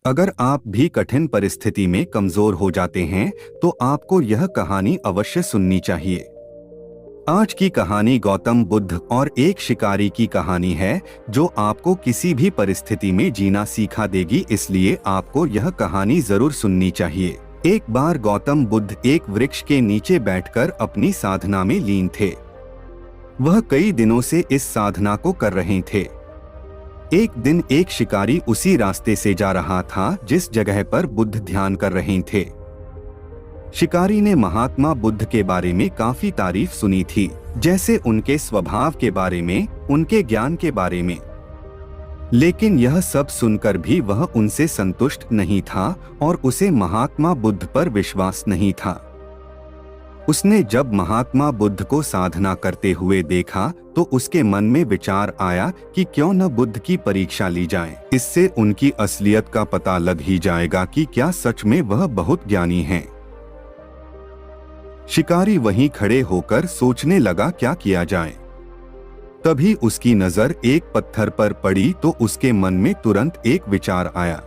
अगर आप भी कठिन परिस्थिति में कमजोर हो जाते हैं तो आपको यह कहानी अवश्य सुननी चाहिए। आज की कहानी गौतम बुद्ध और एक शिकारी की कहानी है जो आपको किसी भी परिस्थिति में जीना सिखा देगी, इसलिए आपको यह कहानी जरूर सुननी चाहिए। एक बार गौतम बुद्ध एक वृक्ष के नीचे बैठकर अपनी साधना में लीन थे। वह कई दिनों से इस साधना को कर रहे थे। एक दिन एक शिकारी उसी रास्ते से जा रहा था जिस जगह पर बुद्ध ध्यान कर रहे थे। शिकारी ने महात्मा बुद्ध के बारे में काफी तारीफ सुनी थी, जैसे उनके स्वभाव के बारे में, उनके ज्ञान के बारे में। लेकिन यह सब सुनकर भी वह उनसे संतुष्ट नहीं था और उसे महात्मा बुद्ध पर विश्वास नहीं था। उसने जब महात्मा बुद्ध को साधना करते हुए देखा तो उसके मन में विचार आया कि क्यों न बुद्ध की परीक्षा ली जाए। इससे उनकी असलियत का पता लग ही जाएगा कि क्या सच में वह बहुत ज्ञानी हैं। शिकारी वहीं खड़े होकर सोचने लगा क्या किया जाए। तभी उसकी नजर एक पत्थर पर पड़ी तो उसके मन में तुरंत एक विचार आया।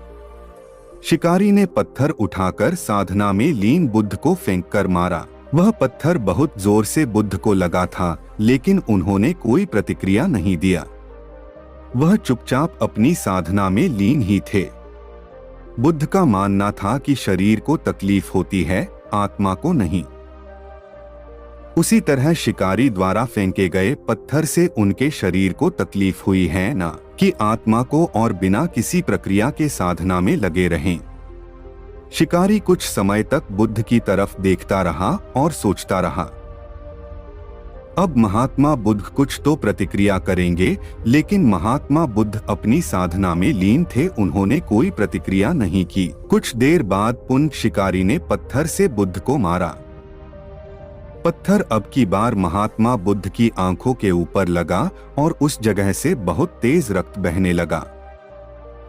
शिकारी ने पत्थर उठाकर साधना में लीन बुद्ध को फेंक कर मारा। वह पत्थर बहुत जोर से बुद्ध को लगा था, लेकिन उन्होंने कोई प्रतिक्रिया नहीं दिया। वह चुपचाप अपनी साधना में लीन ही थे। बुद्ध का मानना था कि शरीर को तकलीफ होती है, आत्मा को नहीं। उसी तरह शिकारी द्वारा फेंके गए पत्थर से उनके शरीर को तकलीफ हुई है, ना कि आत्मा को, और बिना किसी प्रक्रिया के साधना में लगे रहें। शिकारी कुछ समय तक बुद्ध की तरफ देखता रहा और सोचता रहा। अब महात्मा बुद्ध कुछ तो प्रतिक्रिया करेंगे, लेकिन महात्मा बुद्ध अपनी साधना में लीन थे, उन्होंने कोई प्रतिक्रिया नहीं की। कुछ देर बाद पुनः शिकारी ने पत्थर से बुद्ध को मारा। पत्थर अब की बार महात्मा बुद्ध की आंखों के ऊपर लगा और उस जगह से बहुत तेज रक्त बहने लगा।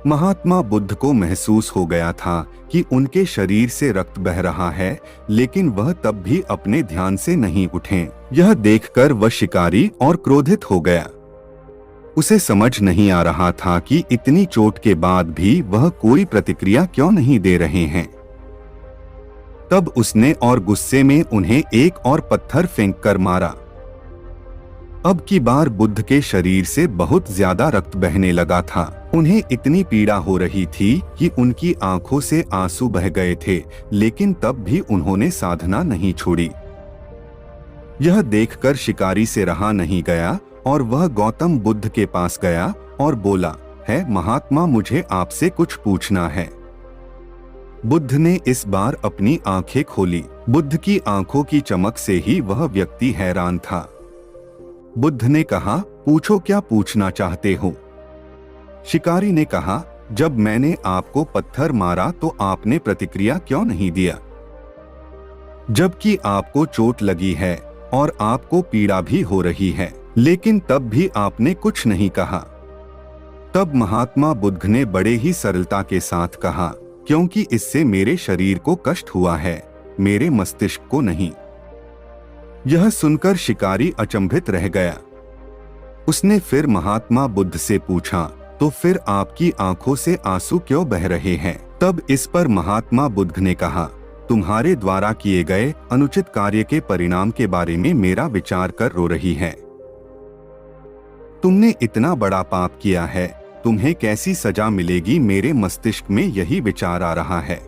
महात्मा बुद्ध को महसूस हो गया था कि उनके शरीर से रक्त बह रहा है, लेकिन वह तब भी अपने ध्यान से नहीं उठे। यह देखकर वह शिकारी और क्रोधित हो गया। उसे समझ नहीं आ रहा था कि इतनी चोट के बाद भी वह कोई प्रतिक्रिया क्यों नहीं दे रहे हैं। तब उसने और गुस्से में उन्हें एक और पत्थर फेंक कर मारा। अब की बार बुद्ध के शरीर से बहुत ज्यादा रक्त बहने लगा था। उन्हें इतनी पीड़ा हो रही थी कि उनकी आंखों से आंसू बह गए थे, लेकिन तब भी उन्होंने साधना नहीं छोड़ी। यह देखकर शिकारी से रहा नहीं गया और वह गौतम बुद्ध के पास गया और बोला, है महात्मा, मुझे आपसे कुछ पूछना है। बुद्ध ने इस बार अपनी आंखें खोली। बुद्ध की आंखों की चमक से ही वह व्यक्ति हैरान था। बुद्ध ने कहा, पूछो, क्या पूछना चाहते हो? शिकारी ने कहा, जब मैंने आपको पत्थर मारा तो आपने प्रतिक्रिया क्यों नहीं दिया? जबकि आपको चोट लगी है और आपको पीड़ा भी हो रही है, लेकिन तब भी आपने कुछ नहीं कहा। तब महात्मा बुद्ध ने बड़े ही सरलता के साथ कहा, क्योंकि इससे मेरे शरीर को कष्ट हुआ है, मेरे मस्तिष्क को नहीं। यह सुनकर शिकारी अचंभित रह गया। उसने फिर महात्मा बुद्ध से पूछा, तो फिर आपकी आंखों से आंसू क्यों बह रहे हैं? तब इस पर महात्मा बुद्ध ने कहा, तुम्हारे द्वारा किए गए अनुचित कार्य के परिणाम के बारे में मेरा विचार कर रो रही है। तुमने इतना बड़ा पाप किया है, तुम्हें कैसी सजा मिलेगी, मेरे मस्तिष्क में यही विचार आ रहा है।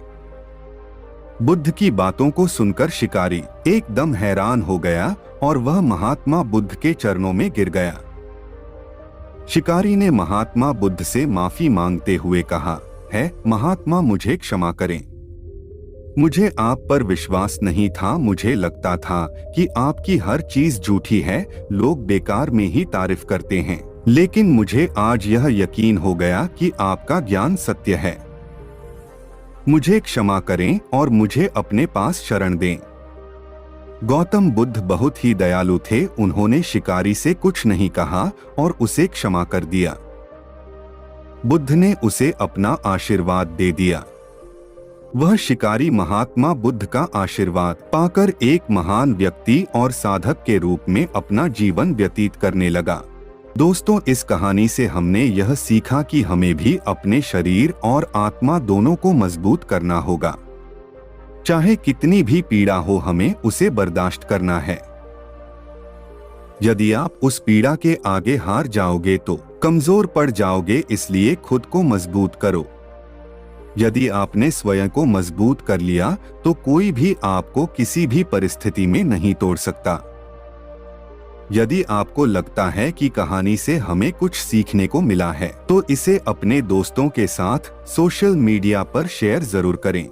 बुद्ध की बातों को सुनकर शिकारी एकदम हैरान हो गया और वह महात्मा बुद्ध के चरणों में गिर गया। शिकारी ने महात्मा बुद्ध से माफी मांगते हुए कहा, है महात्मा, मुझे क्षमा करें। मुझे आप पर विश्वास नहीं था। मुझे लगता था कि आपकी हर चीज झूठी है, लोग बेकार में ही तारीफ करते हैं, लेकिन मुझे आज यह यकीन हो गया कि आपका ज्ञान सत्य है। मुझे क्षमा करें और मुझे अपने पास शरण दें। गौतम बुद्ध बहुत ही दयालु थे, उन्होंने शिकारी से कुछ नहीं कहा और उसे क्षमा कर दिया। बुद्ध ने उसे अपना आशीर्वाद दे दिया। वह शिकारी महात्मा बुद्ध का आशीर्वाद पाकर एक महान व्यक्ति और साधक के रूप में अपना जीवन व्यतीत करने लगा। दोस्तों, इस कहानी से हमने यह सीखा कि हमें भी अपने शरीर और आत्मा दोनों को मजबूत करना होगा। चाहे कितनी भी पीड़ा हो, हमें उसे बर्दाश्त करना है। यदि आप उस पीड़ा के आगे हार जाओगे तो कमजोर पड़ जाओगे, इसलिए खुद को मजबूत करो। यदि आपने स्वयं को मजबूत कर लिया तो कोई भी आपको किसी भी परिस्थिति में नहीं तोड़ सकता। यदि आपको लगता है कि कहानी से हमें कुछ सीखने को मिला है तो इसे अपने दोस्तों के साथ सोशल मीडिया पर शेयर जरूर करें।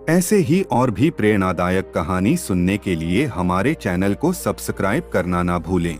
ऐसे ही और भी प्रेरणादायक कहानी सुनने के लिए हमारे चैनल को सब्सक्राइब करना ना भूलें।